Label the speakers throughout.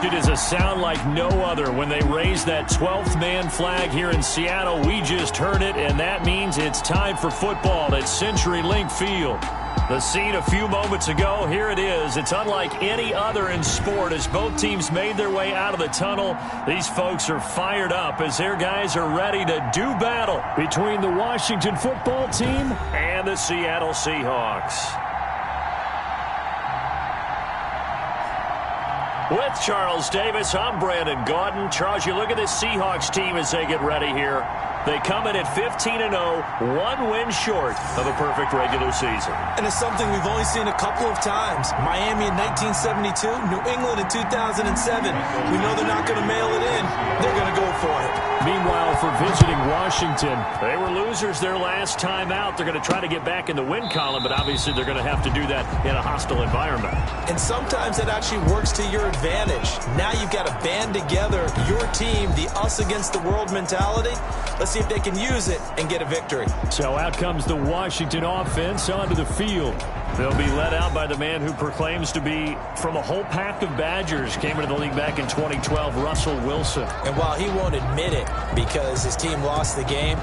Speaker 1: It is a sound like no other when they raise that 12th man flag here in Seattle. We just heard it, and that means it's time for football at CenturyLink Field. The scene a few moments ago, here it is. It's unlike any other in sport as both teams made their way out of the tunnel. These folks are fired up as their guys are ready to do battle between the Washington football team and the Seattle Seahawks. With Charles Davis, I'm Brandon Gaudin. Charles, you look at this Seahawks team as they get ready here. They come in at 15-0, one win short of a perfect regular season.
Speaker 2: And it's something we've only seen a couple of times. Miami in 1972, New England in 2007. We know they're not going to mail it in. They're going to go for it.
Speaker 1: Meanwhile, for visiting Washington, they were losers their last time out. They're going to try to get back in the win column, but obviously they're going to have to do that in a hostile environment.
Speaker 2: And sometimes that actually works to your advantage. Now you've got to band together your team, the us against the world mentality. Let's see if they can use it and get a victory.
Speaker 1: So out comes the Washington offense onto the field. They'll be led out by the man who proclaims to be from a whole pack of Badgers. Came into the league back in 2012, Russell Wilson.
Speaker 2: And while he won't admit it because his team lost the game,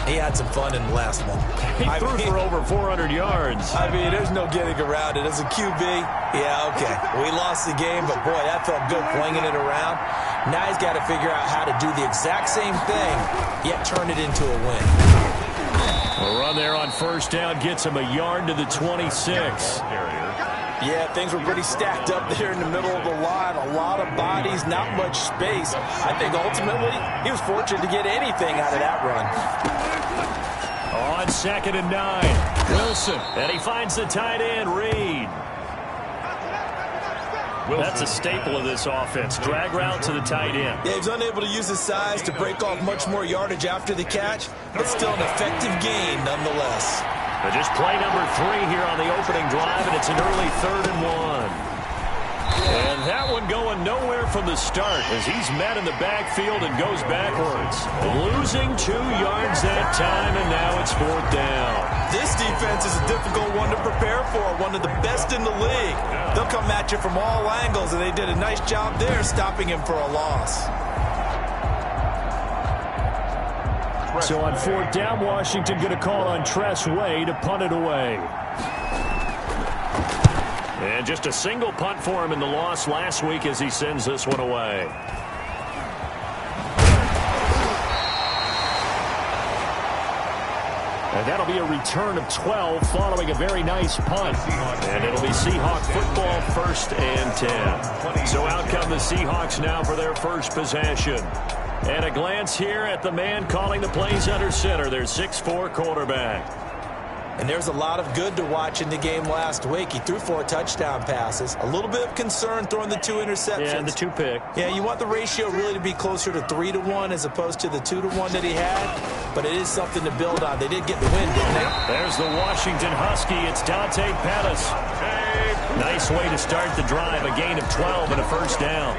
Speaker 2: he had some fun in the last one.
Speaker 1: He threw for over 400 yards.
Speaker 2: I mean, there's no getting around it. As a QB, yeah, okay. We lost the game, but boy, that felt good flinging it around. Now he's got to figure out how to do the exact same thing, yet turn it into a win.
Speaker 1: A run there on first down gets him a yard to the 26.
Speaker 2: Yeah, things were pretty stacked up there in the middle of the line. A lot of bodies, not much space. I think ultimately he was fortunate to get anything out of that run.
Speaker 1: On 2nd and 9, Wilson. And he finds the tight end, Reed. That's a staple of this offense. Drag route to the tight end.
Speaker 2: Yeah, he's unable to use his size to break off much more yardage after the catch, but still an effective gain nonetheless.
Speaker 1: But just play number 3 here on the opening drive, and it's an early 3rd and 1. And that one going nowhere from the start as he's met in the backfield and goes backwards. Losing 2 yards that time, and now it's 4th down.
Speaker 2: This defense is a difficult one to prepare for, one of the best in the league. They'll come at you from all angles, and they did a nice job there stopping him for a loss.
Speaker 1: So on 4th down, Washington going to call on Tress Way to punt it away. And just a single punt for him in the loss last week as he sends this one away. And that'll be a return of 12 following a very nice punt. And it'll be Seahawk football 1st and 10. So out come the Seahawks now for their first possession. And a glance here at the man calling the plays under center, their 6'4" quarterback.
Speaker 2: And there's a lot of good to watch in the game last week. He threw 4 touchdown passes. A little bit of concern throwing the 2 interceptions.
Speaker 1: Yeah, and the 2 pick.
Speaker 2: Yeah, you want the ratio really to be closer to 3-1 as opposed to the 2-1 that he had. But it is something to build on. They did get the win, didn't they?
Speaker 1: There's the Washington Husky. It's Dante Pettis. Nice way to start the drive. A gain of 12 and a first down.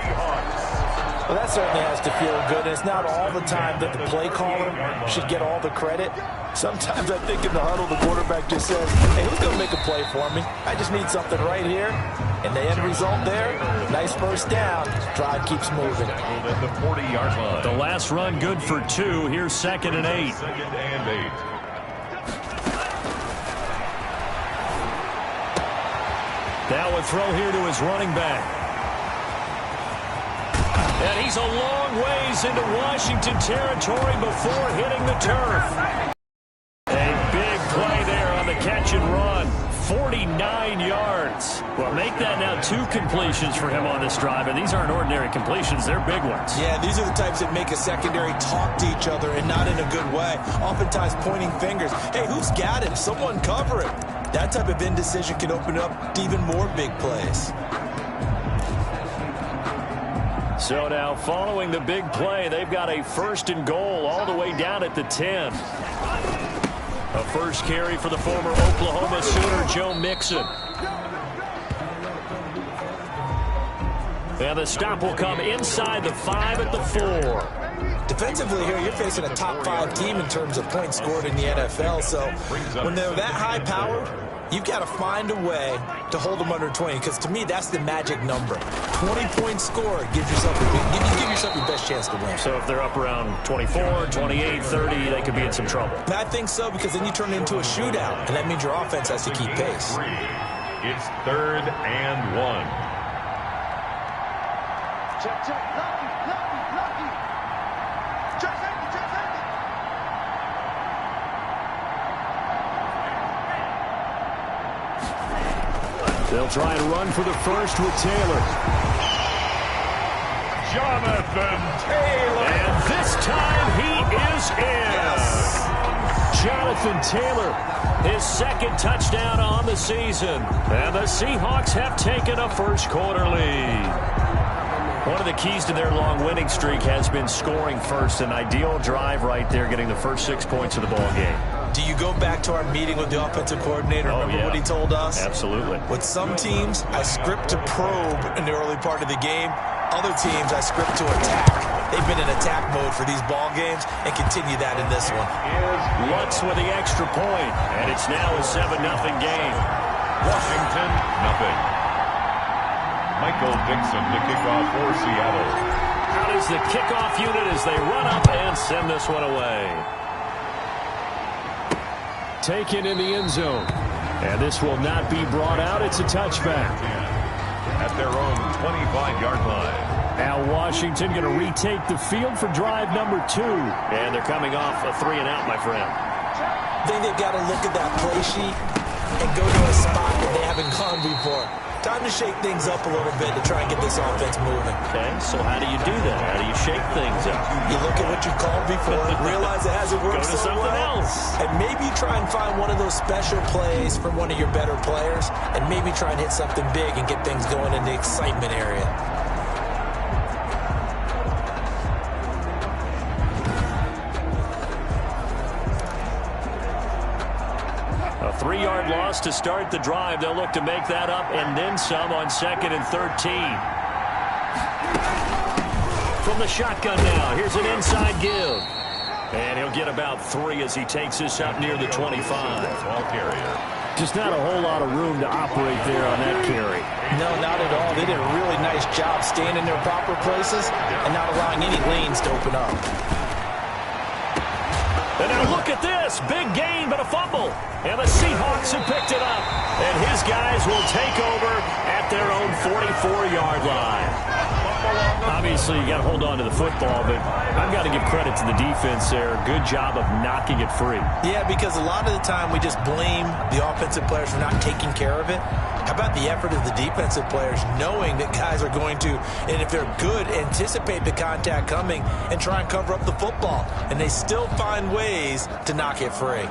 Speaker 2: Well, that certainly has to feel good. And it's not all the time that the play caller should get all the credit. Sometimes I think in the huddle, the quarterback just says, hey, who's going to make a play for me? I just need something right here. And the end result there, nice first down. Drive keeps moving.
Speaker 3: At the 40-yard line.
Speaker 1: The last run good for 2. Here's 2nd and 8.
Speaker 3: 2nd and 8.
Speaker 1: Now a throw here to his running back. And he's a long ways into Washington territory before hitting the turf. A big play there on the catch and run. 49 yards. Well, make that now 2 completions for him on this drive, and these aren't ordinary completions. They're big ones.
Speaker 2: Yeah, these are the types that make a secondary talk to each other and not in a good way. Oftentimes pointing fingers. Hey, who's got it? Someone cover it. That type of indecision can open up to even more big plays.
Speaker 1: So now following the big play, they've got a 1st and goal all the way down at the 10. A first carry for the former Oklahoma Sooner, Joe Mixon. And the stop will come inside the 5 at the 4.
Speaker 2: Defensively here, you're facing a top 5 team in terms of points scored in the NFL. So when they're that high powered, You've got to find a way to hold them under 20, because to me, that's the magic number. 20-point score gives yourself your best chance to win.
Speaker 1: So if they're up around 24, 28, 30, they could be in some trouble.
Speaker 2: I think so, because then you turn it into a shootout, and that means your offense has to keep pace.
Speaker 3: It's 3rd and 1.
Speaker 4: Check, check, lucky. Check, check.
Speaker 1: They'll try and run for the first with Taylor.
Speaker 3: Jonathan Taylor.
Speaker 1: And this time he is in.
Speaker 2: Yes.
Speaker 1: Jonathan Taylor, his second touchdown on the season. And the Seahawks have taken a first-quarter lead. One of the keys to their long winning streak has been scoring first. An ideal drive right there, getting the first 6 points of the ball game.
Speaker 2: Do you go back to our meeting with the offensive coordinator? Remember what he told us?
Speaker 1: Absolutely.
Speaker 2: With some teams, I script to probe in the early part of the game. Other teams, I script to attack. They've been in attack mode for these ball games and continue that in this one.
Speaker 1: Lutz with the extra point, and it's now a 7-0 game.
Speaker 3: Washington, nothing. Michael Dixon to kick off for Seattle.
Speaker 1: Out is the kickoff unit as they run up and send this one away. Taken in the end zone. And this will not be brought out. It's a touchback.
Speaker 3: At their own 25-yard line.
Speaker 1: Now Washington going to retake the field for drive number 2. And they're coming off a 3-and-out, my friend.
Speaker 2: I think they've got to look at that play sheet and go to a spot that they haven't gone before. Time to shake things up a little bit to try and get this offense moving.
Speaker 1: Okay, so how do you do that? How do you shake things up?
Speaker 2: You look at what you called before, realize it hasn't worked
Speaker 1: Go to
Speaker 2: so
Speaker 1: something
Speaker 2: well,
Speaker 1: else.
Speaker 2: and maybe try and find one of those special plays from one of your better players, and maybe try and hit something big and get things going in the excitement area.
Speaker 1: A 3-yard loss to start the drive. They'll look to make that up and then some on 2nd and 13. From the shotgun now, here's an inside give. And he'll get about 3 as he takes this up near the 25.
Speaker 3: Ball carrier.
Speaker 1: Just not a whole lot of room to operate there on that carry.
Speaker 2: No, not at all. They did a really nice job staying in their proper places and not allowing any lanes to open up.
Speaker 1: And now look at this. Big gain, but a fumble. And the Seahawks have picked it up. And his guys will take over at their own 44-yard line. Obviously, you got to hold on to the football, but I've got to give credit to the defense there. Good job of knocking it free.
Speaker 2: Yeah, because a lot of the time we just blame the offensive players for not taking care of it. How about the effort of the defensive players knowing that guys are going to, and if they're good, anticipate the contact coming and try and cover up the football. And they still find ways to knock it free.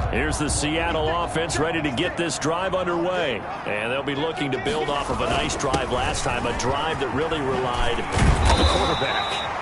Speaker 1: Here's the Seattle offense ready to get this drive underway. And they'll be looking to build off of a nice drive last time, a drive that really relied on the quarterback.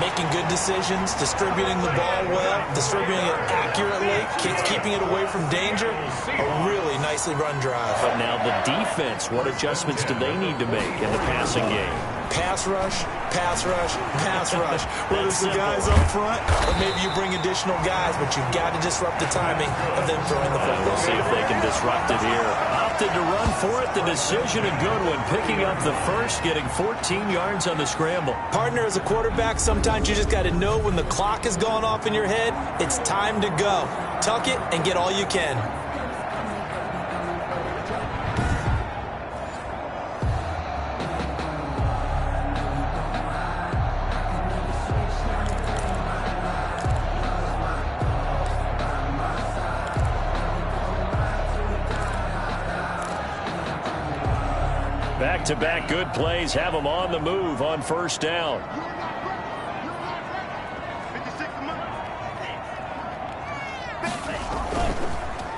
Speaker 2: Making good decisions, distributing the ball well, distributing it accurately, keeping it away from danger. A really nicely run drive.
Speaker 1: But now the defense, what adjustments do they need to make in the passing game?
Speaker 2: Pass rush, pass rush, pass rush. Whether it's the guys up front or maybe you bring additional guys, but you've got to disrupt the timing of them throwing the football.
Speaker 1: We'll see if they can disrupt it here. Opted to run for it. The decision, a good one. Picking up the first, getting 14 yards on the scramble.
Speaker 2: Partner, as a quarterback, sometimes you just got to know when the clock has gone off in your head, it's time to go. Tuck it and get all you can.
Speaker 1: Back-to-back good plays have them on the move on first down.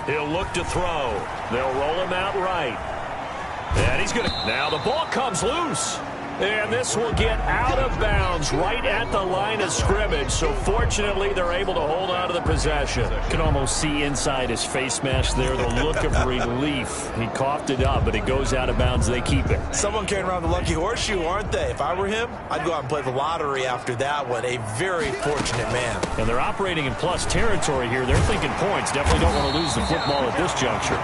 Speaker 1: He'll look to throw. They'll roll him out right. And he's going to... Now the ball comes loose. And this will get out of bounds right at the line of scrimmage. So fortunately, they're able to hold on to the possession. You can almost see inside his face mask there the look of relief. He coughed it up, but it goes out of bounds. They keep it.
Speaker 2: Someone carrying around the lucky horseshoe, aren't they? If I were him, I'd go out and play the lottery after that one. A very fortunate man.
Speaker 1: And they're operating in plus territory here. They're thinking points. Definitely don't want to lose the football at this juncture.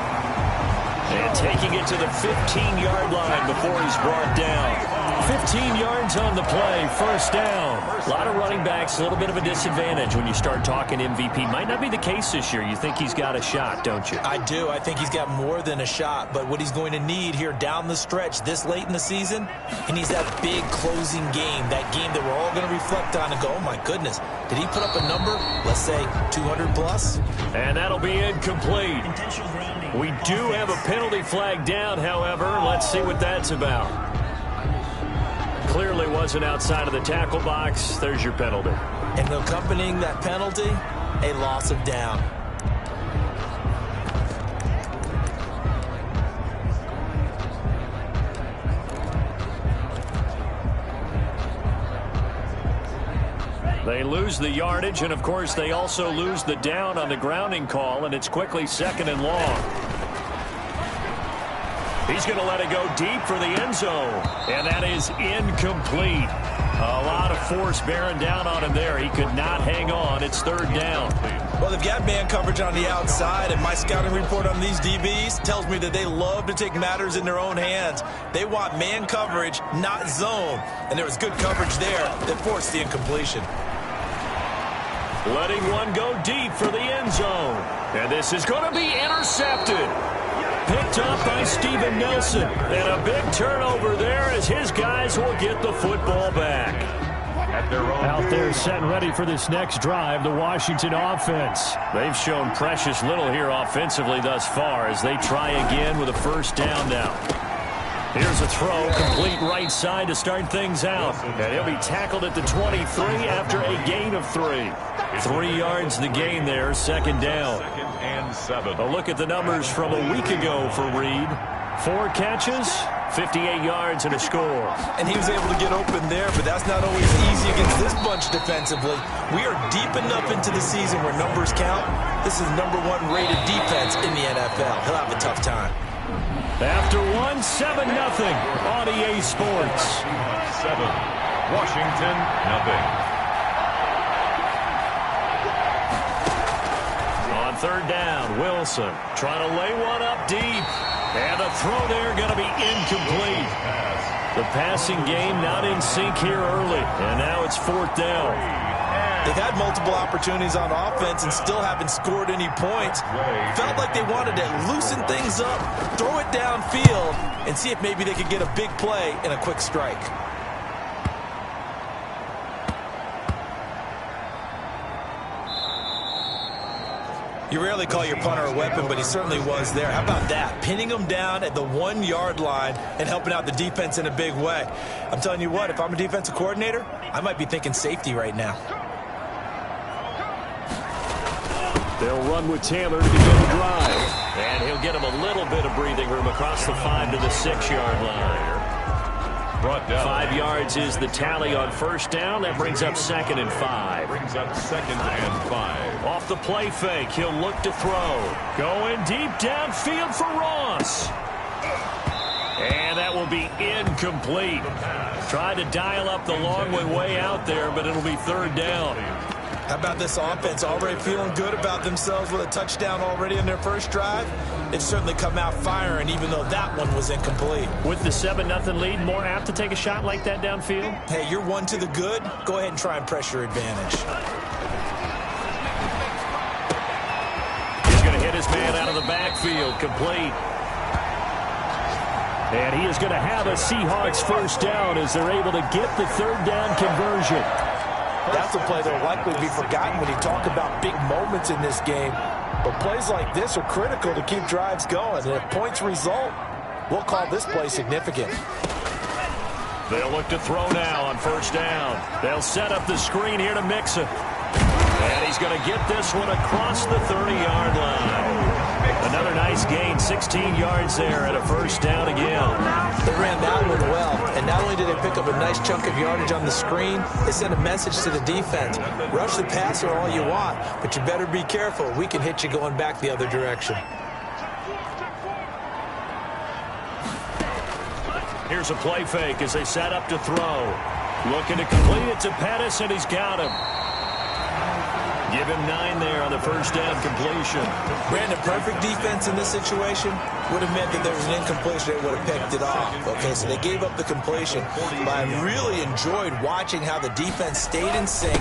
Speaker 1: And taking it to the 15-yard line before he's brought down. 15 yards on the play, first down. A lot of running backs, a little bit of a disadvantage when you start talking MVP. Might not be the case this year. You think he's got a shot, don't you?
Speaker 2: I do. I think he's got more than a shot. But what he's going to need here down the stretch this late in the season, he needs that big closing game, that game that we're all going to reflect on and go, oh, my goodness, did he put up a number, let's say 200 plus?
Speaker 1: And that'll be incomplete. We do have a penalty flag down, however. Let's see what that's about. Clearly wasn't outside of the tackle box. There's your penalty.
Speaker 2: And accompanying that penalty, a loss of down.
Speaker 1: They lose the yardage, and of course they also lose the down on the grounding call, and it's quickly 2nd and long. He's going to let it go deep for the end zone, and that is incomplete. A lot of force bearing down on him there. He could not hang on. It's 3rd down.
Speaker 2: Well, they've got man coverage on the outside, and my scouting report on these DBs tells me that they love to take matters in their own hands. They want man coverage, not zone, and there was good coverage there that forced the incompletion.
Speaker 1: Letting one go deep for the end zone, and this is going to be intercepted. Picked up by Steven Nelson. And a big turnover there as his guys will get the football back. Out there set and ready for this next drive, the Washington offense. They've shown precious little here offensively thus far as they try again with a first down now. Here's a throw, complete right side to start things out. And he'll be tackled at the 23 after a gain of 3. 3 yards the gain there, 2nd down.
Speaker 3: 2nd and 7.
Speaker 1: A look at the numbers from a week ago for Reed. 4 catches, 58 yards and a score.
Speaker 2: And he was able to get open there, but that's not always easy against this bunch defensively. We are deep enough into the season where numbers count. This is #1 rated defense in the NFL. He'll have a tough time.
Speaker 1: After 1, 7-0 on EA Sports.
Speaker 3: 7. Washington, nothing.
Speaker 1: On 3rd down, Wilson trying to lay one up deep. And the throw there going to be incomplete. The passing game not in sync here early. And now it's 4th down.
Speaker 2: They've had multiple opportunities on offense and still haven't scored any points. Felt like they wanted to loosen things up, throw it downfield, and see if maybe they could get a big play and a quick strike. You rarely call your punter a weapon, but he certainly was there. How about that? Pinning him down at the 1-yard line and helping out the defense in a big way. I'm telling you what, if I'm a defensive coordinator, I might be thinking safety right now.
Speaker 1: They'll run with Taylor to begin the drive. And he'll get him a little bit of breathing room across the 5 to the 6-yard line.
Speaker 3: Brought down.
Speaker 1: 5 yards is the tally on first down. That brings up 2nd and 5.
Speaker 3: Brings up 2nd and 5.
Speaker 1: Off the play fake, he'll look to throw. Going deep downfield for Ross. And that will be incomplete. Tried to dial up the long way out there, but it'll be 3rd down.
Speaker 2: How about this offense already feeling good about themselves with a touchdown already in their first drive? They've certainly come out firing, even though that one was incomplete.
Speaker 1: With the 7-0 lead, more apt to take a shot like that downfield?
Speaker 2: Hey, you're 1 to the good. Go ahead and try and pressure advantage.
Speaker 1: He's going to hit his man out of the backfield, complete. And he is going to have a Seahawks first down as they're able to get the 3rd down conversion.
Speaker 2: That's a play that will likely be forgotten when you talk about big moments in this game. But plays like this are critical to keep drives going. And if points result, we'll call this play significant.
Speaker 1: They'll look to throw now on first down. They'll set up the screen here to Mixon. And he's going to get this one across the 30-yard line. Another nice gain, 16 yards there and a first down again.
Speaker 2: They ran that one well, and not only did they pick up a nice chunk of yardage on the screen, they sent a message to the defense. Rush the passer all you want, but you better be careful. We can hit you going back the other direction.
Speaker 1: Here's a play fake as they set up to throw. Looking to complete it to Pettis, and he's got him. Give him 9 there on the first down completion.
Speaker 2: Brandon, perfect defense in this situation would have meant that there was an incompletion. They would have picked it off. Okay, so they gave up the completion. But I really enjoyed watching how the defense stayed in sync,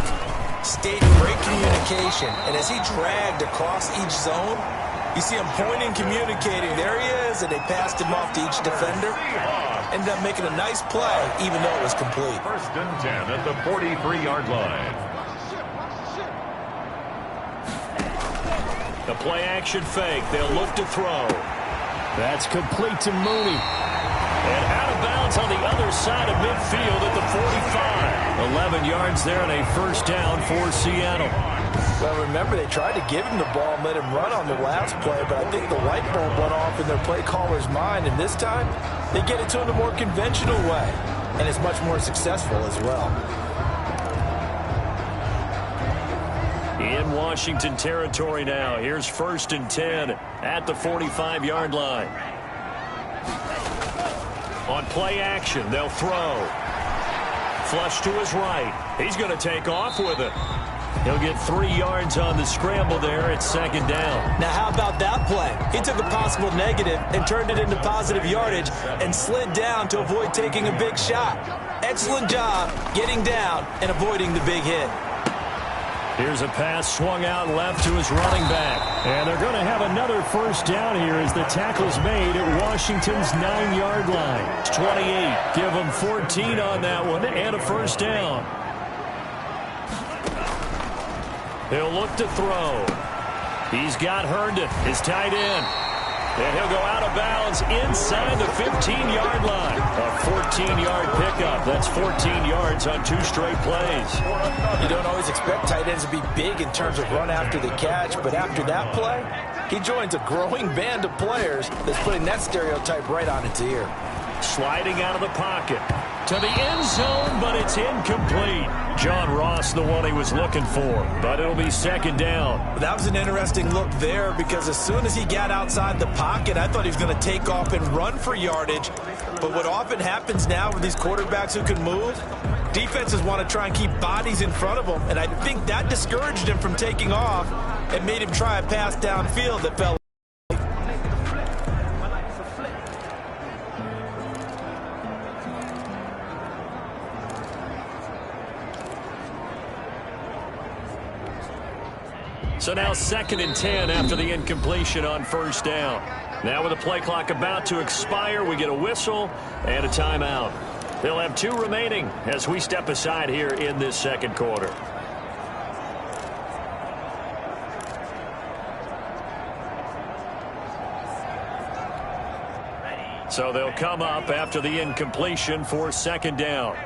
Speaker 2: stayed in great communication. And as he dragged across each zone, you see him pointing, communicating. There he is, and they passed him off to each defender. Ended up making a nice play, even though it was complete.
Speaker 3: First and 10 at the 43-yard line.
Speaker 1: The play-action fake. They'll look to throw. That's complete to Mooney. And out of bounds on the other side of midfield at the 45. 11 yards there and a first down for Seattle.
Speaker 2: Well, remember, they tried to give him the ball and let him run on the last play, but I think the light bulb went off in their play caller's mind, and this time they get it to him the more conventional way, and it's much more successful as well.
Speaker 1: In Washington territory now. Here's first and 10 at the 45-yard line. On play action, they'll throw. Flush to his right. He's going to take off with it. He'll get 3 yards on the scramble there at second down.
Speaker 2: Now, how about that play? He took a possible negative and turned it into positive yardage and slid down to avoid taking a big shot. Excellent job getting down and avoiding the big hit.
Speaker 1: Here's a pass swung out left to his running back. And they're going to have another first down here as the tackle's made at Washington's 9-yard line. It's 28. Give them 14 on that one and a first down. He'll look to throw. He's got Herndon, his tight end. And he'll go out of bounds inside the 15-yard line. A 14-yard pickup. That's 14 yards on 2 straight plays.
Speaker 2: You don't always expect tight ends to be big in terms of run after the catch, but after that play, he joins a growing band of players that's putting that stereotype right on its ear.
Speaker 1: Sliding out of the pocket to the end zone, but it's incomplete. John Ross, the one he was looking for, but it'll be second down.
Speaker 2: That was an interesting look there because as soon as he got outside the pocket, I thought he was going to take off and run for yardage. But what often happens now with these quarterbacks who can move, defenses want to try and keep bodies in front of them, and I think that discouraged him from taking off and made him try a pass downfield that fell.
Speaker 1: So now second and 10 after the incompletion on first down. Now with the play clock about to expire, we get a whistle and a timeout. They'll have 2 remaining as we step aside here in this second quarter. So they'll come up after the incompletion for second down.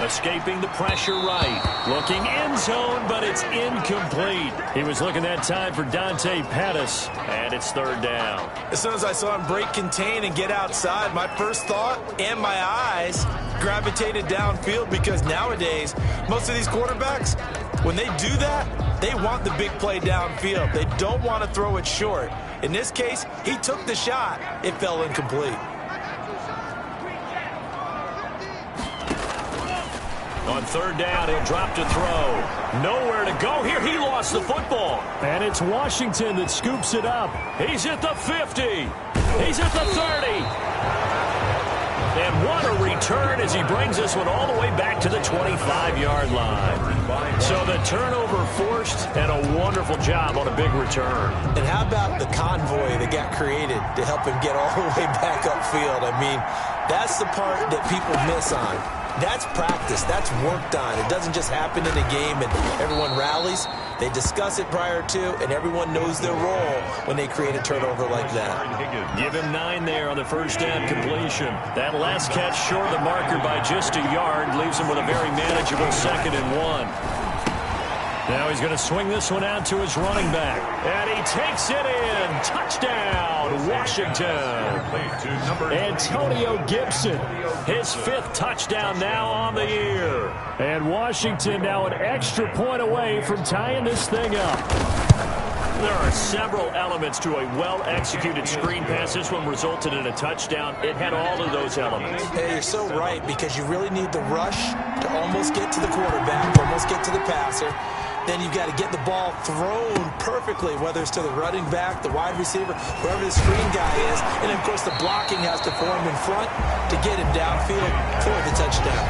Speaker 1: Escaping the pressure right. Looking end zone, but it's incomplete. He was looking that time for Dante Pettis, and it's third down.
Speaker 2: As soon as I saw him break contain and get outside, my first thought and my eyes gravitated downfield because nowadays, most of these quarterbacks, when they do that, they want the big play downfield. They don't want to throw it short. In this case, he took the shot. It fell incomplete.
Speaker 1: On third down, he'll drop to throw. Nowhere to go here. He lost the football. And it's Washington that scoops it up. He's at the 50. He's at the 30. And what a return as he brings this one all the way back to the 25-yard line. So the turnover forced and a wonderful job on a big return.
Speaker 2: And how about the convoy that got created to help him get all the way back upfield? I mean, that's the part that people miss on. That's practice. That's worked on. It doesn't just happen in a game and everyone rallies. They discuss it prior to, and everyone knows their role when they create a turnover like that.
Speaker 1: Give him 9 there on the first down completion. That last catch short of the marker by just a yard leaves him with a very manageable 2nd and 1. Now he's going to swing this one out to his running back. And he takes it in. Touchdown, Washington. Antonio Gibson, his 5th touchdown now on the year. And Washington now an extra point away from tying this thing up. There are several elements to a well-executed screen pass. This one resulted in a touchdown. It had all of those elements.
Speaker 2: Hey, you're so right, because you really need the rush to almost get to the quarterback, almost get to the passer. Then you've got to get the ball thrown perfectly, whether it's to the running back, the wide receiver, whoever the screen guy is. And, of course, the blocking has to form in front to get him downfield for the touchdown.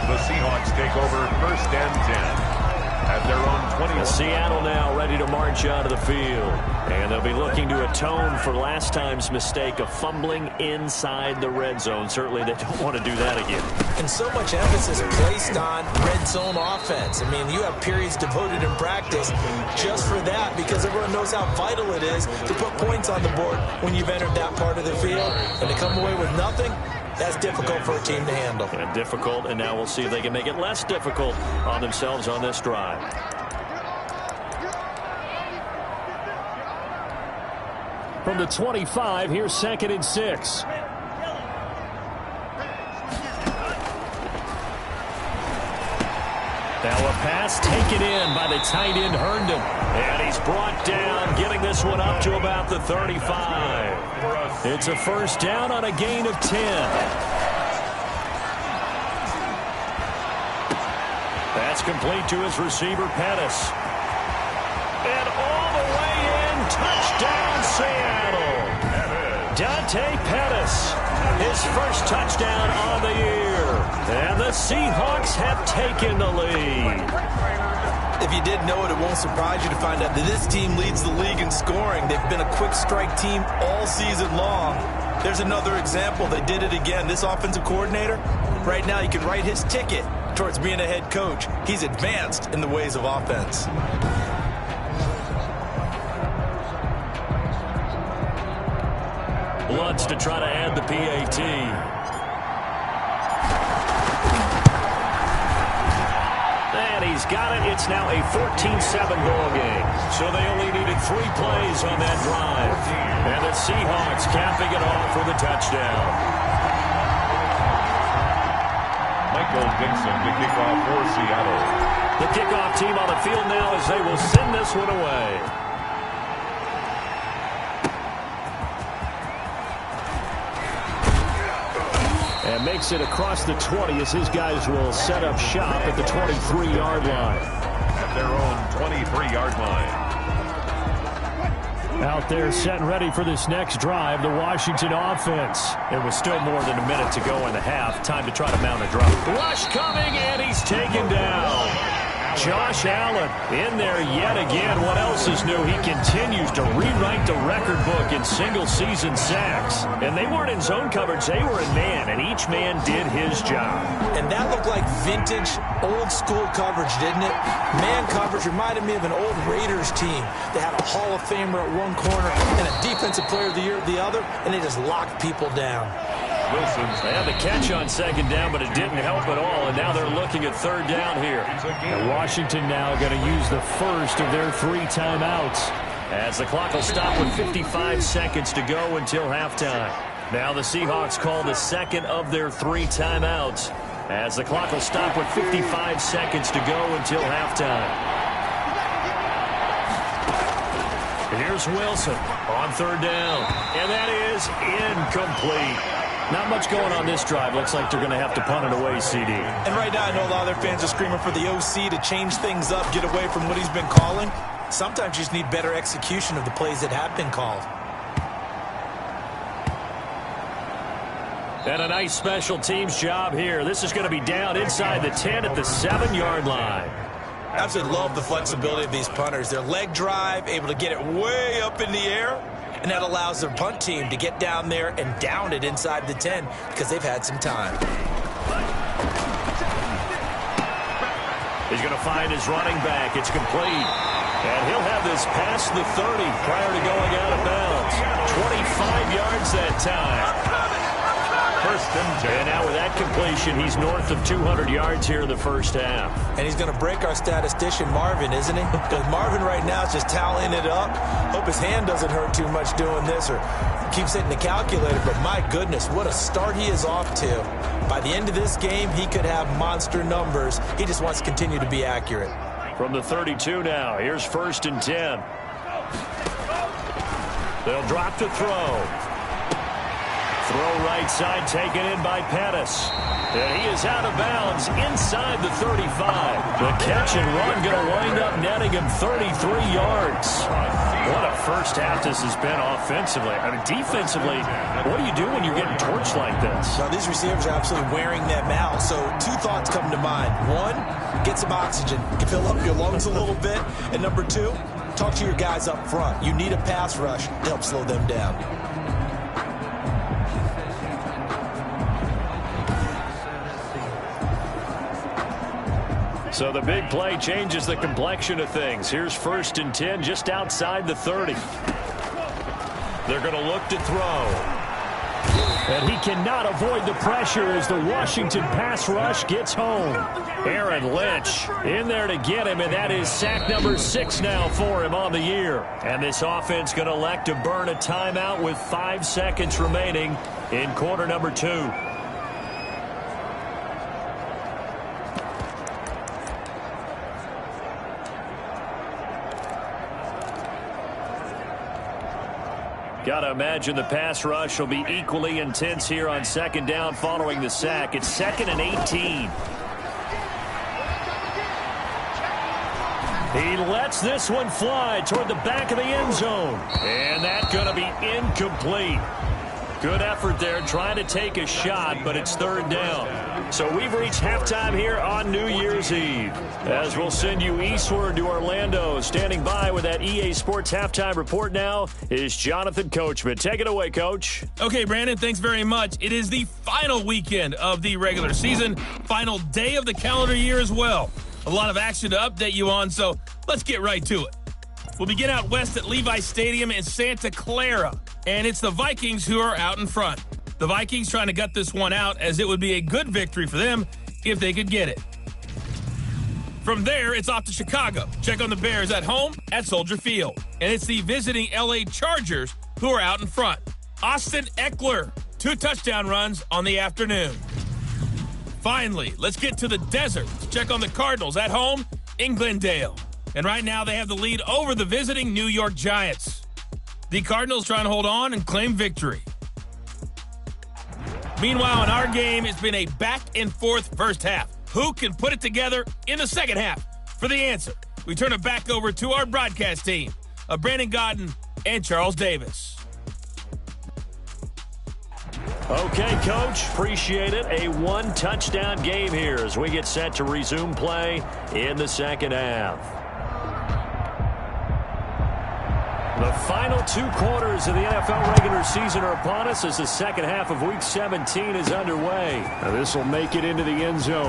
Speaker 3: The Seahawks take over 1st and 10. At their own 20.
Speaker 1: Seattle now ready to march out of the field. And they'll be looking to atone for last time's mistake of fumbling inside the red zone. Certainly they don't want to do that again.
Speaker 2: And so much emphasis placed on red zone offense. I mean, you have periods devoted in practice just for that, because everyone knows how vital it is to put points on the board when you've entered that part of the field. And to come away with nothing, that's difficult for a team to handle.
Speaker 1: And difficult, and now we'll see if they can make it less difficult on themselves on this drive. From the 25, here's 2nd and 6. Now a pass taken in by the tight end Herndon. And he's brought down, getting this one up to about the 35. It's a first down on a gain of 10. That's complete to his receiver, Pettis. And all the way in, touchdown Seattle. Dante Pettis, his first touchdown on the year. And the Seahawks have taken the lead.
Speaker 2: If you didn't know it, it won't surprise you to find out that this team leads the league in scoring. They've been a quick strike team all season long. There's another example. They did it again. This offensive coordinator, right now, you can write his ticket towards being a head coach. He's advanced in the ways of offense.
Speaker 1: Lutz to try to add the PAT. He's got it. It's now a 14-7 ball game. So they only needed 3 plays on that drive. And the Seahawks capping it off with a touchdown.
Speaker 3: Michael Dixon to kick off for Seattle.
Speaker 1: The kickoff team on the field now as they will send this one away. And makes it across the 20 as his guys will set up shop at the 23-yard line.
Speaker 3: At their own 23-yard line.
Speaker 1: Out there set and ready for this next drive, the Washington offense. It was still more than a minute to go in the half. Time to try to mount a drive. Rush coming, and he's taken down. Josh Allen in there yet again. What else is new? He continues to rewrite the record book in single-season sacks. And they weren't in zone coverage. They were in man, and each man did his job.
Speaker 2: And that looked like vintage, old-school coverage, didn't it? Man coverage reminded me of an old Raiders team. They had a Hall of Famer at one corner and a Defensive Player of the Year at the other, and they just locked people down.
Speaker 1: They had the catch on 2nd down, but it didn't help at all, and now they're looking at 3rd down here. And Washington now going to use the first of their 3 timeouts as the clock will stop with 55 seconds to go until halftime. Now the Seahawks call the 2nd of their 3 timeouts as the clock will stop with 55 seconds to go until halftime. Here's Wilson on 3rd down, and that is incomplete. Not much going on this drive. Looks like they're going to have to punt it away, CD.
Speaker 2: And right now, I know a lot of their fans are screaming for the OC to change things up, get away from what he's been calling. Sometimes you just need better execution of the plays that have been called.
Speaker 1: And a nice special teams job here. This is going to be down inside the 10 at the 7-yard line.
Speaker 2: Absolutely love the flexibility of these punters. Their leg drive, able to get it way up in the air. And that allows their punt team to get down there and down it inside the 10 because they've had some time.
Speaker 1: He's going to find his running back. It's complete. And he'll have this past the 30 prior to going out of bounds. 25 yards that time.
Speaker 3: First and 10.
Speaker 1: And now with that completion, he's north of 200 yards here in the first half.
Speaker 2: And he's going to break our statistician Marvin, isn't he? Because Marvin right now is just tallying it up. Hope his hand doesn't hurt too much doing this or keeps hitting the calculator. But my goodness, what a start he is off to. By the end of this game, he could have monster numbers. He just wants to continue to be accurate.
Speaker 1: From the 32 now, here's first and 10. They'll drop to throw. Throw right side, taken in by Pettis. And he is out of bounds inside the 35. The catch and run going to wind up netting him 33 yards. What a first half this has been offensively. I mean, defensively, what do you do when you're getting torched like this?
Speaker 2: Now, these receivers are absolutely wearing them out. So two thoughts come to mind. One, get some oxygen. Fill up your lungs a little bit. And number two, talk to your guys up front. You need a pass rush to help slow them down.
Speaker 1: So the big play changes the complexion of things. Here's first and 10 just outside the 30. They're going to look to throw. And he cannot avoid the pressure as the Washington pass rush gets home. Aaron Lynch in there to get him, and that is sack number 6 now for him on the year. And this offense going to elect to burn a timeout with 5 seconds remaining in quarter number 2. Got to imagine the pass rush will be equally intense here on second down following the sack. It's 2nd and 18. He lets this one fly toward the back of the end zone. And that's going to be incomplete. Good effort there trying to take a shot, but it's 3rd down. So we've reached halftime here on New Year's Eve. As we'll send you eastward to Orlando. Standing by with that EA Sports halftime report now is Jonathan Coachman. Take it away, Coach.
Speaker 5: Okay, Brandon, thanks very much. It is the final weekend of the regular season, final day of the calendar year as well. A lot of action to update you on, so let's get right to it. We'll begin out west at Levi Stadium in Santa Clara, and it's the Vikings who are out in front. The Vikings trying to gut this one out, as it would be a good victory for them if they could get it. From there, it's off to Chicago. Check on the Bears at home at Soldier Field. And it's the visiting LA Chargers who are out in front. Austin Eckler, 2 touchdown runs on the afternoon. Finally, let's get to the desert. Check on the Cardinals at home in Glendale. And right now they have the lead over the visiting New York Giants. The Cardinals trying to hold on and claim victory. Meanwhile, in our game, it's been a back-and-forth first half. Who can put it together in the second half? For the answer, we turn it back over to our broadcast team of Brandon Godden and Charles Davis.
Speaker 1: Okay, Coach, appreciate it. A 1-touchdown game here as we get set to resume play in the second half. The final 2 quarters of the NFL regular season are upon us as the second half of Week 17 is underway. Now this will make it into the end zone.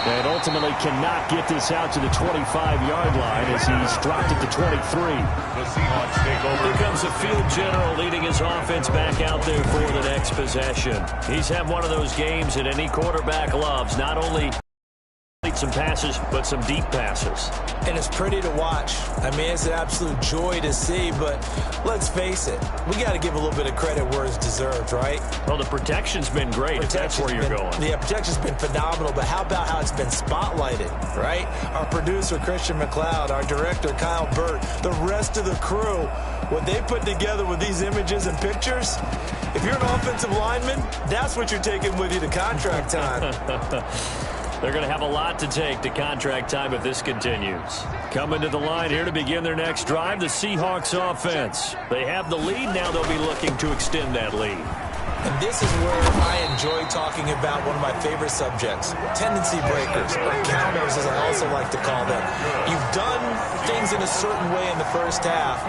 Speaker 1: And ultimately cannot get this out to the 25-yard line as he's dropped it to 23.
Speaker 3: The Seahawks take over.
Speaker 1: Here comes the field general leading his offense back out there for the next possession. He's had one of those games that any quarterback loves, not only some passes, but some deep passes.
Speaker 2: And it's pretty to watch. I mean, it's an absolute joy to see, but let's face it, we got to give a little bit of credit where it's deserved, right?
Speaker 1: Well, the protection's been great, if that's where you're going.
Speaker 2: Yeah, protection's been phenomenal, but how about how it's been spotlighted, right? Our producer, Christian McLeod, our director, Kyle Burt, the rest of the crew, what they put together with these images and pictures, if you're an offensive lineman, that's what you're taking with you to contract time.
Speaker 1: They're going to have a lot to take to contract time if this continues. Coming to the line here to begin their next drive, the Seahawks offense. They have the lead. Now they'll be looking to extend that lead.
Speaker 2: And this is where I enjoy talking about one of my favorite subjects, tendency breakers, or counters as I also like to call them. You've done things in a certain way in the first half,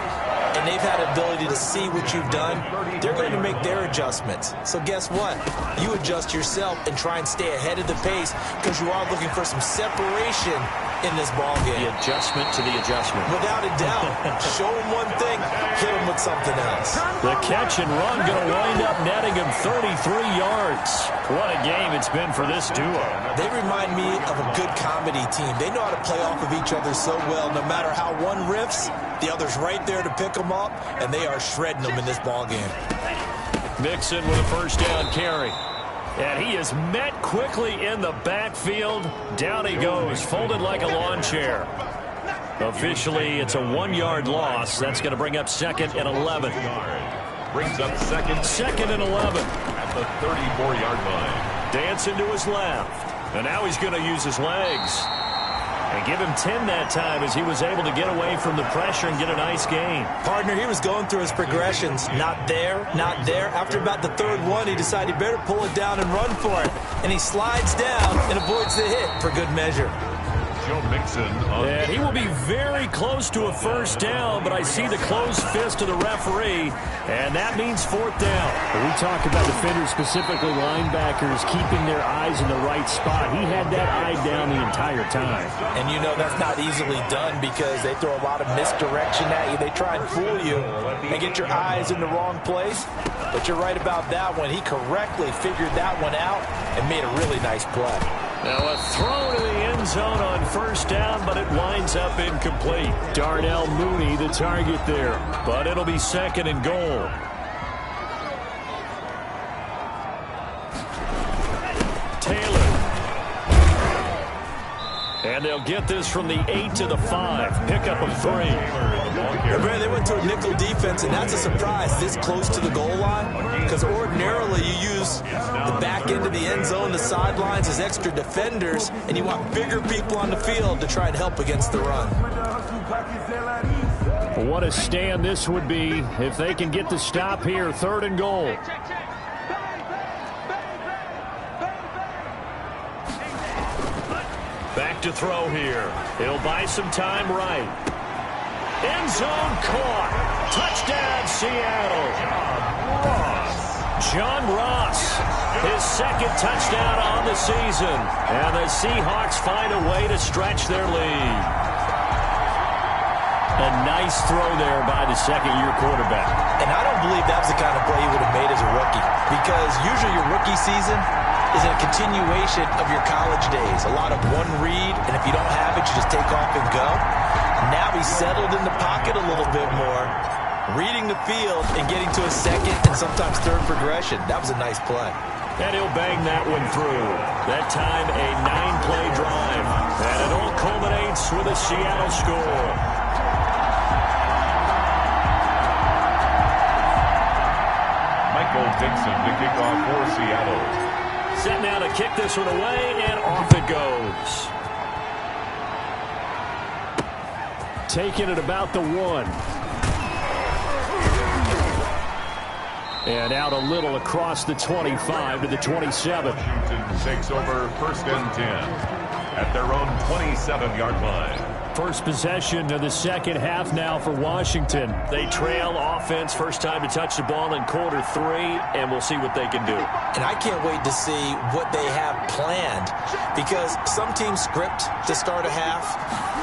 Speaker 2: and they've had an ability to see what you've done, they're going to make their adjustments. So guess what? You adjust yourself and try and stay ahead of the pace because you are looking for some separation in this ball game.
Speaker 1: The adjustment to the adjustment.
Speaker 2: Without a doubt. Show them one thing, hit them with something else.
Speaker 1: The catch and run going to wind up netting him 33 yards. What a game it's been for this duo.
Speaker 2: They remind me of a good comedy team. They know how to play off of each other so well. No matter how one riffs, the other's right there to pick them up, and they are shredding them in this ball game.
Speaker 1: Mixon with a first down carry. And he is met quickly in the backfield. Down he goes, folded like a lawn chair. Officially, it's a 1-yard loss. That's going to bring up 2nd and 11.
Speaker 3: Brings up second
Speaker 1: and 11.
Speaker 3: at the 34-yard line.
Speaker 1: Dancing to his left. And now he's going to use his legs. And give him 10 that time as he was able to get away from the pressure and get a nice gain.
Speaker 2: Partner, he was going through his progressions. Not there, not there. After about the third one, he decided he better pull it down and run for it. And he slides down and avoids the hit for good measure.
Speaker 3: Joe Mixon.
Speaker 1: And he will be very close to a first down, but I see the closed fist of the referee, and that means 4th down.
Speaker 6: We talk about defenders, specifically linebackers, keeping their eyes in the right spot. He had that eye down the entire time.
Speaker 2: And you know that's not easily done because they throw a lot of misdirection at you. They try and fool you and get your eyes in the wrong place. But you're right about that one. He correctly figured that one out and made a really nice play.
Speaker 1: Now a throw to the end zone on first down, but it winds up incomplete. Darnell Mooney the target there, but it'll be 2nd and goal. Taylor. And they'll get this from the 8 to the 5. Pickup of 3.
Speaker 2: They went to a nickel defense, and that's a surprise this close to the goal line because ordinarily you use the back end of the end zone, the sidelines as extra defenders, and you want bigger people on the field to try and help against the run.
Speaker 6: What a stand this would be if they can get the stop here. 3rd and goal.
Speaker 1: Back to throw here. He'll buy some time right. End zone caught. Touchdown, Seattle. John Ross, his 2nd touchdown on the season. And the Seahawks find a way to stretch their lead. A nice throw there by the 2nd-year quarterback.
Speaker 2: And I don't believe that was the kind of play he would have made as a rookie because usually your rookie season is a continuation of your college days. A lot of one read, and if you don't have it, you just take off and go. Now he's settled in the pocket a little bit more, reading the field and getting to a 2nd and sometimes 3rd progression. That was a nice play.
Speaker 1: And he'll bang that one through. That time a 9-play drive. And it all culminates with a Seattle score.
Speaker 3: Michael Dixon to kick off for Seattle.
Speaker 1: Set now to kick this one away, and off it goes.
Speaker 6: Taking it about the 1. And out a little across the 25 to the 27.
Speaker 3: Washington takes over 1st and 10 at their own 27-yard line.
Speaker 6: First possession of the second half now for Washington.
Speaker 1: They trail offense, first time to touch the ball in quarter 3, and we'll see what they can do.
Speaker 2: And I can't wait to see what they have planned because some teams script to start a half.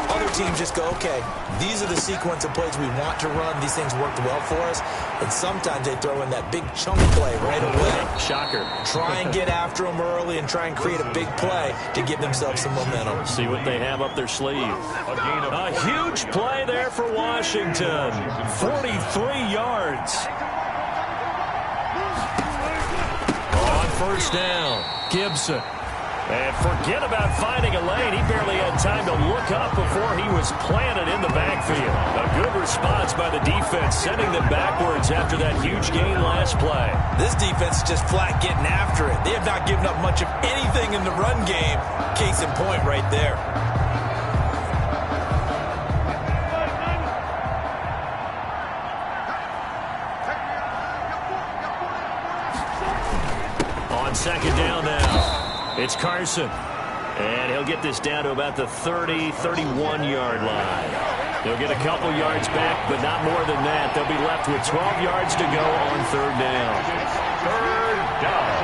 Speaker 2: Other teams just go, okay, these are the sequence of plays we want to run. These things worked well for us. And sometimes they throw in that big chunk play right away.
Speaker 1: Shocker.
Speaker 2: Try and get after them early and try and create a big play to give themselves some momentum.
Speaker 1: See what they have up their sleeve. A huge play there for Washington. 43 yards. On first down, Gibson. And forget about finding a lane. He barely had time to look up before he was planted in the backfield. A good response by the defense, sending them backwards after that huge gain last play.
Speaker 2: This defense is just flat getting after it. They have not given up much of anything in the run game. Case in point right there.
Speaker 1: On second down now. It's Carson, and he'll get this down to about the 30, 31-yard line. They'll get a couple yards back, but not more than that. They'll be left with 12 yards to go on third down.
Speaker 3: Third down.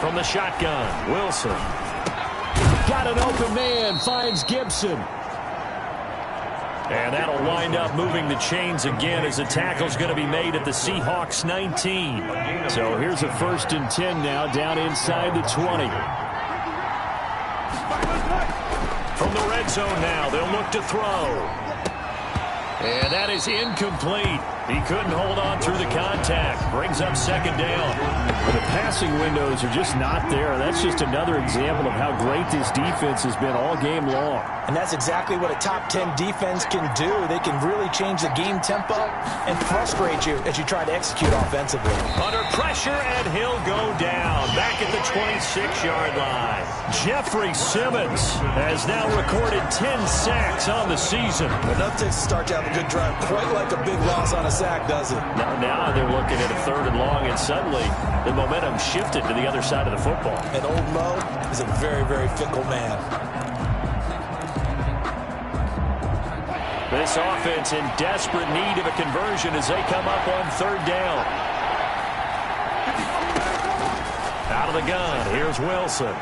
Speaker 1: From the shotgun, Wilson.
Speaker 6: Got an open man, finds Gibson.
Speaker 1: And that'll wind up moving the chains again as the tackle's going to be made at the Seahawks 19.
Speaker 6: So here's a 1st and 10 now, down inside the 20.
Speaker 1: From the red zone now, they'll look to throw. And that is incomplete. He couldn't hold on through the contact. Brings up 2nd down.
Speaker 6: The passing windows are just not there. That's just another example of how great this defense has been all game long.
Speaker 2: And that's exactly what a top 10 defense can do. They can really change the game tempo and frustrate you as you try to execute offensively.
Speaker 1: Under pressure, and he'll go down. Back at the 26-yard line. Jeffrey Simmons has now recorded 10 sacks on the season.
Speaker 2: Enough to start out a good drive. Quite like a big loss on a sack, does it?
Speaker 1: Now they're looking at a 3rd and long, and suddenly the momentum shifted to the other side of the football.
Speaker 2: And old Mo is a very, very fickle man.
Speaker 1: This offense in desperate need of a conversion as they come up on 3rd down. Out of the gun, here's Wilson.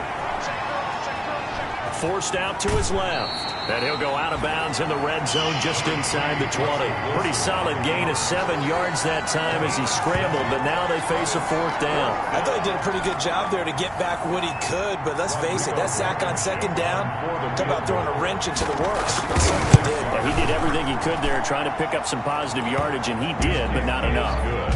Speaker 1: Forced out to his left. And he'll go out of bounds in the red zone just inside the 20. Pretty solid gain of 7 yards that time as he scrambled, but now they face a 4th down.
Speaker 2: I thought he did a pretty good job there to get back what he could, but let's face it, that sack on 2nd down, talk about throwing a wrench into the works. That's something he did.
Speaker 1: Yeah, he did everything he could there trying to pick up some positive yardage, and he did, but not enough.
Speaker 3: Good.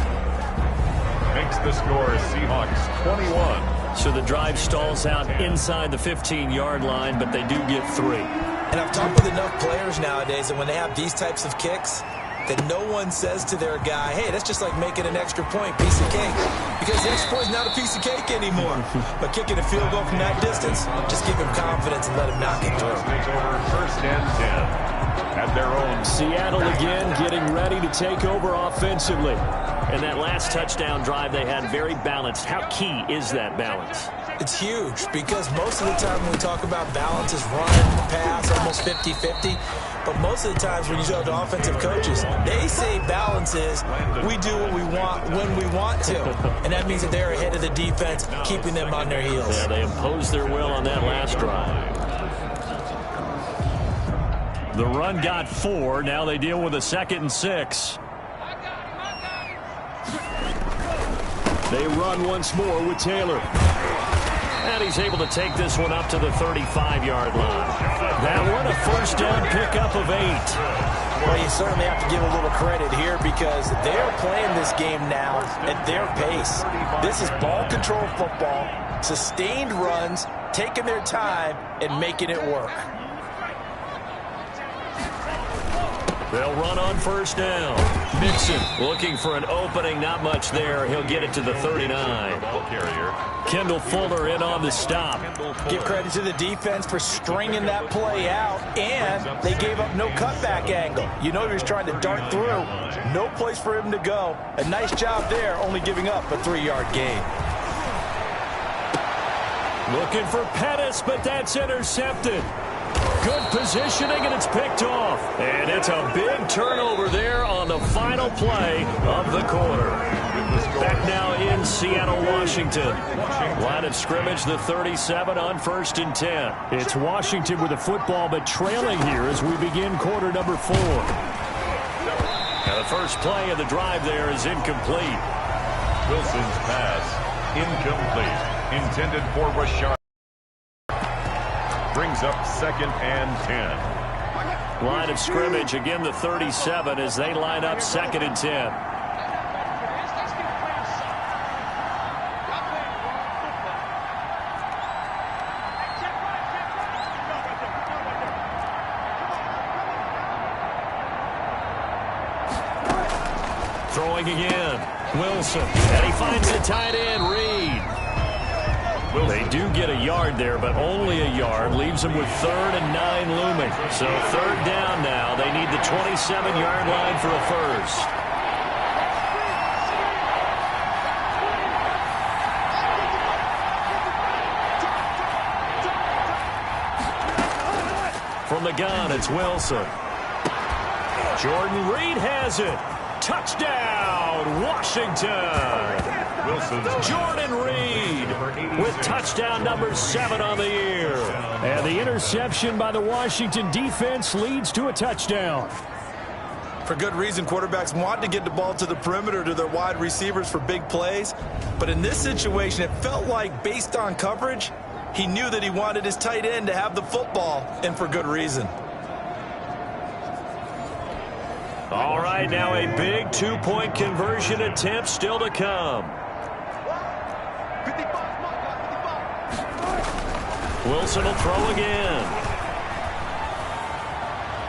Speaker 3: Makes the score Seahawks 21.
Speaker 1: So the drive stalls out inside the 15-yard line, but they do get 3.
Speaker 2: And I've talked with enough players nowadays that when they have these types of kicks, that no one says to their guy, hey, that's just like making an extra point, piece of cake. Because the extra point is not a piece of cake anymore. But kicking a field goal from that distance, just give him confidence and let him knock it through.
Speaker 3: Takes over 1st and 10 at their own.
Speaker 6: Seattle again getting ready to take over offensively.
Speaker 1: And that last touchdown drive they had very balanced. How key is that balance?
Speaker 2: It's huge because most of the time when we talk about balance is run, pass, almost 50-50. But most of the times when you talk to offensive coaches, they say balance is we do what we want when we want to. And that means that they're ahead of the defense, keeping them on their heels.
Speaker 1: Yeah, they imposed their will on that last drive. The run got 4. Now they deal with a 2nd and 6.
Speaker 6: They run once more with Taylor.
Speaker 1: And he's able to take this one up to the 35-yard line. That one a 1st down pickup of 8.
Speaker 2: Well, you certainly have to give a little credit here because they're playing this game now at their pace. This is ball control football, sustained runs, taking their time, and making it work.
Speaker 1: They'll run on 1st down. Mixon looking for an opening. Not much there. He'll get it to the 39. Kendall Fuller in on the stop.
Speaker 2: Give credit to the defense for stringing that play out, and they gave up no cutback angle. You know he was trying to dart through. No place for him to go. A nice job there, only giving up a 3-yard gain.
Speaker 1: Looking for Pettis, but that's intercepted. Good positioning, and it's picked off. And it's a big turnover there on the final play of the quarter. Back now in Seattle, Washington. Line of scrimmage, the 37 on 1st and 10.
Speaker 6: It's Washington with the football, but trailing here as we begin quarter number 4.
Speaker 1: Now the first play of the drive there is incomplete.
Speaker 3: Wilson's pass, incomplete. Intended for Rashard. Brings up 2nd and 10.
Speaker 1: Line of scrimmage, again the 37 as they line up 2nd and 10. Throwing again. Wilson. And he finds the tight end, Reed. They do get a yard there, but only a yard. Leaves them with 3rd and 9 looming. So 3rd down now. They need the 27-yard line for a first. the gun, it's Wilson. Jordan Reed has it. Touchdown, Washington. Jordan Reed with touchdown number 7 on the year.
Speaker 6: And the interception by the Washington defense leads to a touchdown.
Speaker 2: For good reason, quarterbacks want to get the ball to the perimeter to their wide receivers for big plays. But in this situation, it felt like based on coverage, he knew that he wanted his tight end to have the football, and for good reason.
Speaker 1: All right, now a big 2-point conversion attempt still to come. Wilson will throw again.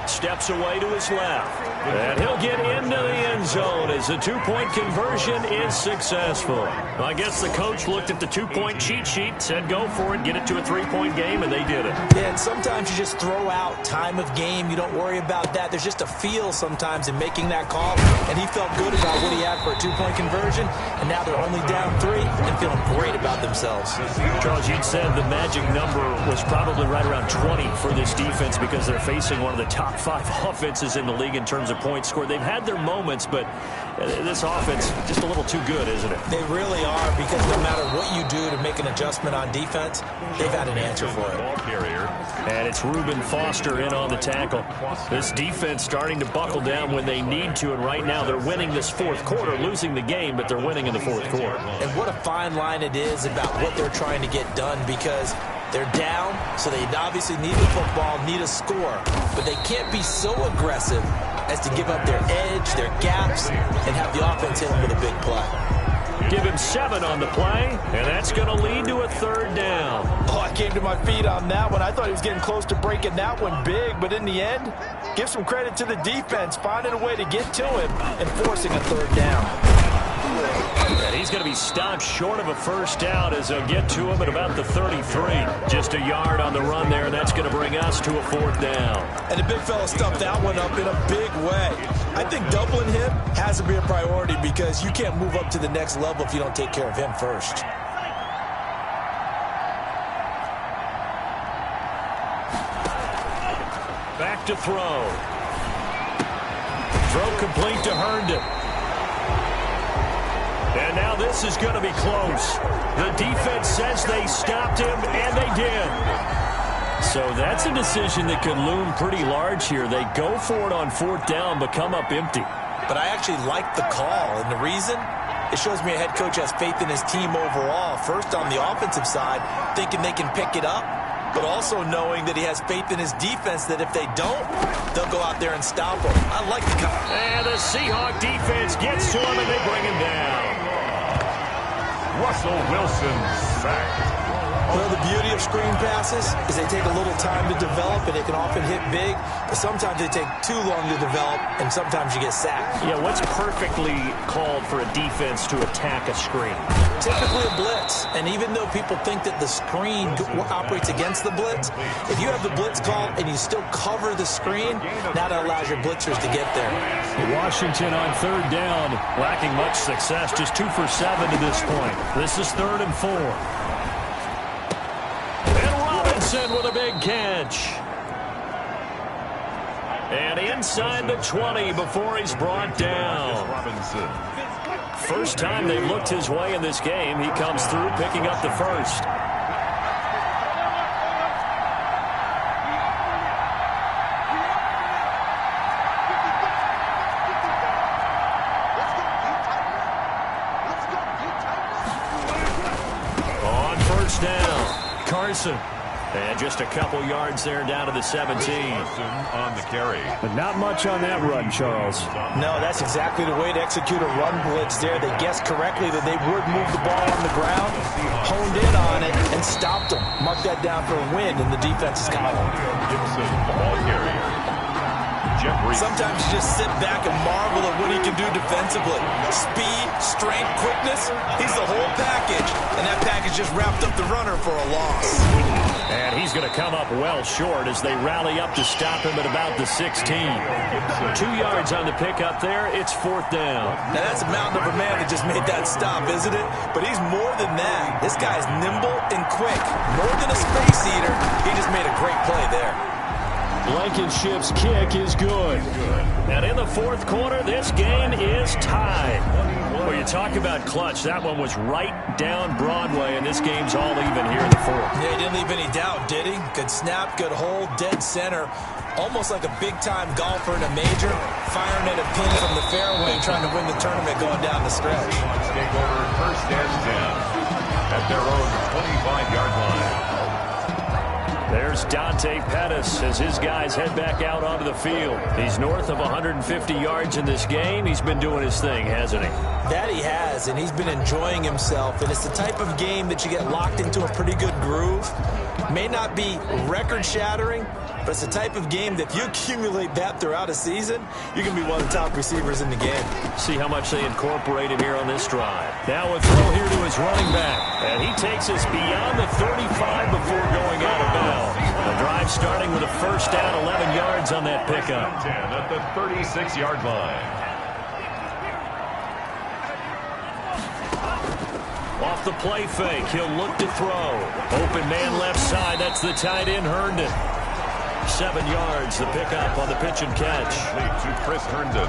Speaker 1: Steps away to his left. And he'll get into the end zone as the 2-point conversion is successful. Well, I guess the coach looked at the 2-point cheat sheet, said go for it, get it to a 3-point game, and they did it.
Speaker 2: Yeah, and sometimes you just throw out time of game. You don't worry about that. There's just a feel sometimes in making that call, and he felt good about what he had for a 2-point conversion, and now they're only down 3 and feeling great about themselves.
Speaker 1: Charles, you'd said the magic number was probably right around 20 for this defense because they're facing one of the top 5 offenses in the league in terms of points scored. They've had their moments, but this offense just a little too good, isn't it?
Speaker 2: They really are, because no matter what you do to make an adjustment on defense, they've had an answer for it.
Speaker 1: And it's Reuben Foster in on the tackle. This defense starting to buckle down when they need to, and right now they're winning this 4th quarter, losing the game, but they're winning in the 4th quarter.
Speaker 2: And what a fine line it is about what they're trying to get done, because they're down, so they obviously need the football, need a score, but they can't be so aggressive as to give up their edge, their gaps, and have the offense hit them with a big play.
Speaker 1: Give him 7 on the play, and that's going to lead to a 3rd down.
Speaker 2: Oh, I came to my feet on that one. I thought he was getting close to breaking that one big, but in the end, give some credit to the defense, finding a way to get to him and forcing a 3rd down.
Speaker 1: And he's going to be stopped short of a 1st down as they'll get to him at about the 33. Just a yard on the run there, and that's going to bring us to a 4th down.
Speaker 2: And the big fella stuffed that one up in a big way. I think doubling him has to be a priority, because you can't move up to the next level if you don't take care of him first.
Speaker 1: Back to throw. Throw complete to Herndon. And now this is going to be close. The defense says they stopped him, and they did. So that's a decision that could loom pretty large here. They go for it on 4th down, but come up empty.
Speaker 2: But I actually like the call, and the reason? It shows me a head coach has faith in his team overall. First, on the offensive side, thinking they can pick it up, but also knowing that he has faith in his defense that if they don't, they'll go out there and stop him. I like the call.
Speaker 1: And the Seahawk defense gets to him, and they bring him down.
Speaker 3: Russell Wilson sacked.
Speaker 2: Well, the beauty of screen passes is they take a little time to develop, and they can often hit big, but sometimes they take too long to develop, and sometimes you get sacked.
Speaker 1: Yeah, what's perfectly called for a defense to attack a screen?
Speaker 2: Typically a blitz, and even though people think that the screen operates against the blitz, if you have the blitz call and you still cover the screen, now that allows your blitzers to get there.
Speaker 6: Washington on 3rd down,
Speaker 1: Lacking much success, just 2 for 7 to this point. This is 3rd and 4. With a big catch. And inside the 20 before he's brought down. First time they've looked his way in this game. He comes through picking up the 1st. On 1st down, Carson. And just a couple yards there down to the 17.
Speaker 3: On the carry.
Speaker 6: but not much on that run, Charles.
Speaker 2: No, that's exactly the way to execute a run blitz there. They guessed correctly that they would move the ball on the ground, honed in on it, and stopped them. Mark that down for a win in the defense's column.
Speaker 3: Gibson, ball carrier.
Speaker 2: Sometimes you just sit back and marvel at what he can do defensively. Speed, strength, quickness, he's the whole package. And that package just wrapped up the runner for a loss.
Speaker 1: And he's going to come up well short as they rally up to stop him at about the 16. 2 yards on the pickup there. It's 4th down.
Speaker 2: Now that's a mountain of a man that just made that stop, isn't it? But he's more than that. This guy's nimble and quick. More than a space eater. He just made a great play there.
Speaker 6: Blankenship's kick is good.
Speaker 1: And in the fourth quarter, this game is tied. Well, you talk about clutch. That one was right down Broadway, and this game's all even here in the fourth.
Speaker 2: Yeah, he didn't leave any doubt, did he? Good snap, good hold, dead center. Almost like a big-time golfer in a major, firing at a pin from the fairway, trying to win the tournament going down the stretch.
Speaker 3: Take over first and 10 at their own 25-yard line.
Speaker 1: There's Dante Pettis as his guys head back out onto the field. He's north of 150 yards in this game. He's been doing his thing, hasn't he?
Speaker 2: That he has, and he's been enjoying himself. And it's the type of game that you get locked into a pretty good groove. May not be record-shattering, but it's the type of game that if you accumulate that throughout a season, you can be one of the top receivers in the game.
Speaker 1: See how much they incorporate him here on this drive. Now a throw here to his running back. And he takes us beyond the 35 before going out of bounds. The drive starting with a first down, 11 yards on that pickup.
Speaker 3: 10 at the 36-yard line.
Speaker 1: Off the play fake, he'll look to throw. Open man left side, that's the tight end, Herndon. 7 yards, the pickup on the pitch and catch.
Speaker 3: To Chris Herndon.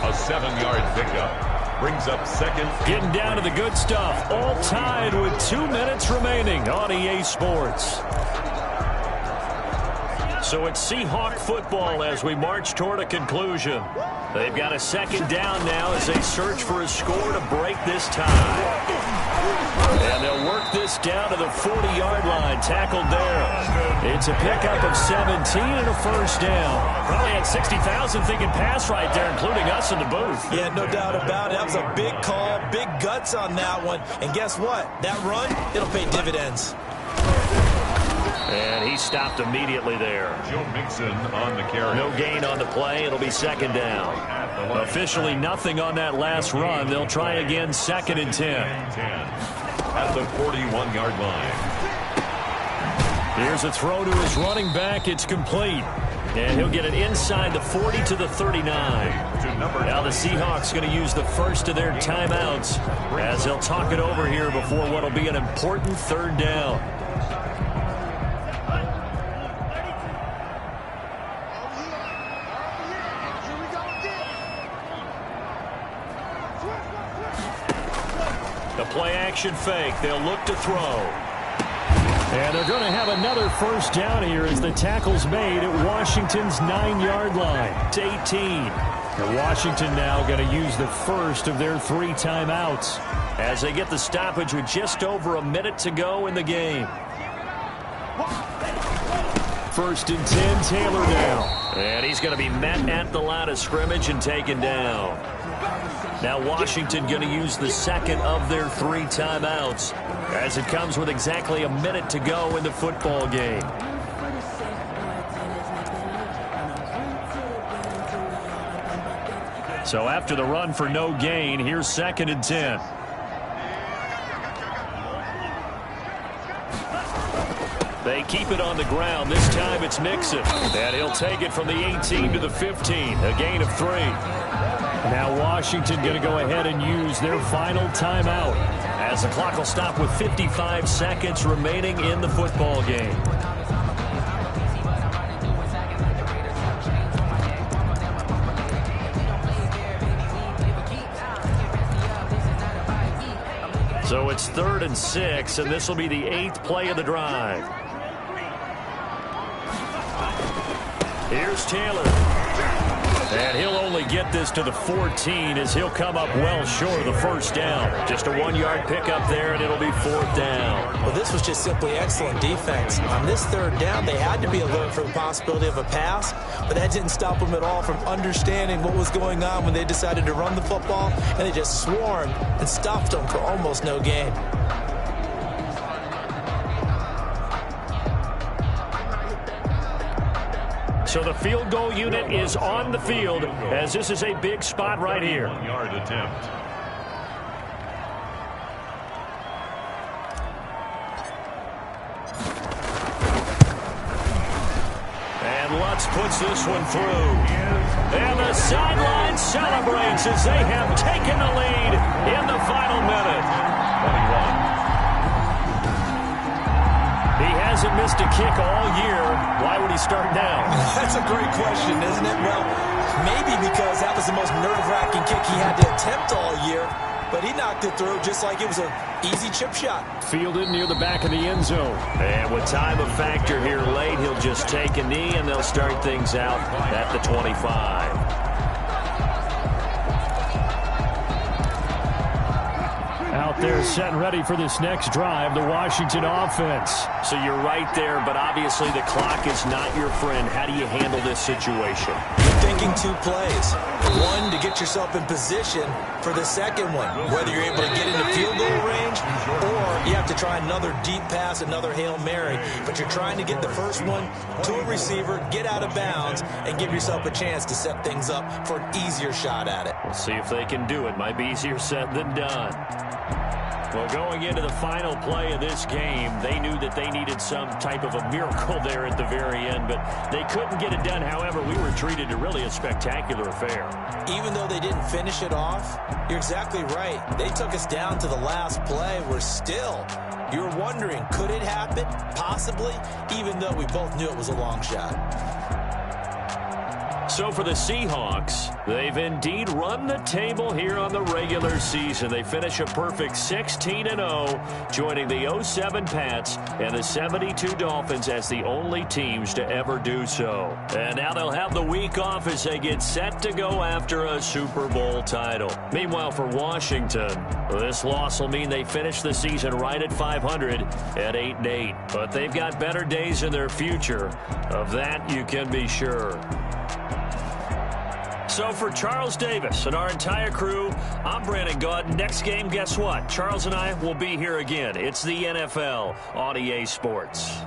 Speaker 3: A 7-yard pickup. Brings up second.
Speaker 1: Getting down to the good stuff. All tied with 2 minutes remaining on EA Sports. So it's Seahawk football as we march toward a conclusion. They've got a second down now as they search for a score to break this tie. And they'll work this down to the 40-yard line. Tackled there. It's a pickup of 17 and a first down. Probably had 60,000 thinking pass right there, including us in the booth.
Speaker 2: Yeah, no doubt about it. That was a big call, big guts on that one. And guess what? That run, it'll pay dividends.
Speaker 1: And he stopped immediately there.
Speaker 3: Joe Mixon on the carry.
Speaker 1: No gain on the play. It'll be second down. Officially nothing on that last run. They'll try again, second and 10.
Speaker 3: At the 41-yard line.
Speaker 1: Here's a throw to his running back. It's complete. And he'll get it inside the 40 to the 39. Now the Seahawks going to use the first of their timeouts as they'll talk it over here before what will be an important third down. The play-action fake. They'll look to throw.
Speaker 6: And they're going to have another first down here as the tackle's made at Washington's 9-yard line.
Speaker 1: It's 18.
Speaker 6: And Washington now going to use the first of their 3 timeouts
Speaker 1: as they get the stoppage with just over a minute to go in the game.
Speaker 6: First and 10, Taylor now.
Speaker 1: And he's going to be met at the line of scrimmage and taken down. Now Washington going to use the second of their 3 timeouts as it comes with exactly a minute to go in the football game. So after the run for no gain, here's second and 10. They keep it on the ground. This time it's Mixon. And he'll take it from the 18 to the 15. A gain of 3.
Speaker 6: Now Washington going to go ahead and use their final timeout
Speaker 1: as the clock will stop with 55 seconds remaining in the football game. So it's 3rd and 6, and this will be the 8th play of the drive. Here's Taylor. And he'll only get this to the 14 as he'll come up well short of the first down. Just a 1-yard pickup there, and it'll be 4th down.
Speaker 2: Well, this was just simply excellent defense. On this 3rd down, they had to be alert for the possibility of a pass, but that didn't stop them at all from understanding what was going on when they decided to run the football, and they just swarmed and stuffed them for almost no gain.
Speaker 1: So the field goal unit is on the field as this is a big spot right here.
Speaker 3: 1-yard attempt.
Speaker 1: And Lutz puts this one through. And the sideline celebrates as they have taken the lead in the final minute.
Speaker 3: 21.
Speaker 1: He has hasn't missed a kick all year. Why would he start now?
Speaker 2: That's a great question, isn't it? Well, maybe because that was the most nerve-wracking kick he had to attempt all year, but he knocked it through just like it was an easy chip shot.
Speaker 6: Fielded near the back of the end zone.
Speaker 1: And with time a factor here late, he'll just take a knee, and they'll start things out at the 25.
Speaker 6: Out there set and ready for this next drive, the Washington offense.
Speaker 1: So you're right there, but obviously the clock is not your friend. How do you handle this situation?
Speaker 2: You're thinking two plays. One, to get yourself in position for the second one, whether you're able to get into field goal range or you have to try another deep pass, another Hail Mary. But you're trying to get the first one to a receiver, get out of bounds, and give yourself a chance to set things up for an easier shot at it.
Speaker 1: We'll see if they can do it. Might be easier said than done. Well, going into the final play of this game, they knew that they needed some type of a miracle there at the very end, but they couldn't get it done. However, we were treated to really a spectacular affair.
Speaker 2: Even though they didn't finish it off, you're exactly right. They took us down to the last play. We're still, you were wondering, could it happen? Possibly, even though we both knew it was a long shot.
Speaker 1: So for the Seahawks, they've indeed run the table here on the regular season. They finish a perfect 16-0, joining the 07 Pats and the 72 Dolphins as the only teams to ever do so. And now they'll have the week off as they get set to go after a Super Bowl title. Meanwhile, for Washington, this loss will mean they finish the season right at 500 at 8-8. But they've got better days in their future. Of that, you can be sure. So for Charles Davis and our entire crew, I'm Brandon Gaudin. Next game, guess what? Charles and I will be here again. It's the NFL on EA Sports.